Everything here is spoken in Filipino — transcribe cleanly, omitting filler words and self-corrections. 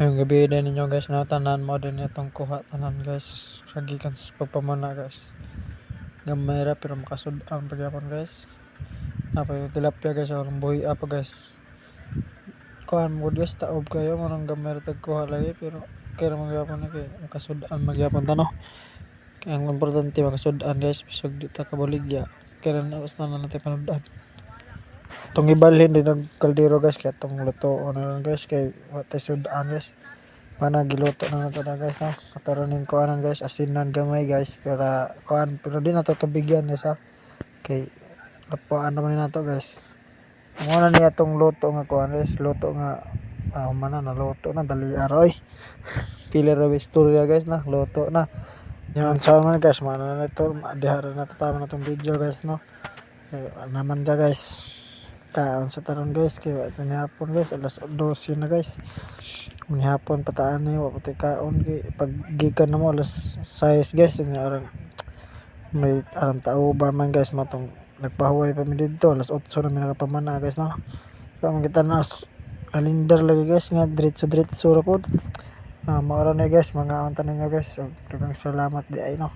Ngayong gabi din ninyo guys na tanan mo din itong kuha tanan guys. Kagikan sa pagpamana guys. Gamay ra pero makasud-an pagyapon guys. Apa yung tilapia guys or buhi apa guys. Kuhan mo guys taob kayo manang gamay ra tagkuha lagi pero kaya magyapon na kay makasud-an magyapon ta no. Kaya ang importante makasud-an guys bisag di ta kabaligya. Kaya na basta na natin panudad. Itong ibalhin din ng kaldero guys kaya itong luto na lang guys kay watay sud-an guys. Mana giluto na nato na guys no. Kataronin ko anan guys asinan gamay guys pero kuan pero di nato tubigyan guys ha. Kay lapuan naman nato guys. Muna niya itong luto nga kuan guys, luto nga mana na luto na dali aroy. Pila ra istorya guys na luto na. Yan sa man guys mana na ito dihara na tatama na itong video guys no. Naman da guys. Kaon sa taron guys kay ito ni hapon guys alas 12 na guys. Ni hapon pataan ni wa pati kaon kay pag gikan na mo alas 6 guys ni aran may aran tauban man guys matong nagpahuway pa mi didto alas 8 na mi nakapamana guys no. So makita na kalendar lagi guys nga diretso ra pod. Mao ra na guys mga unta ninyo guys. So daghang salamat di ay no.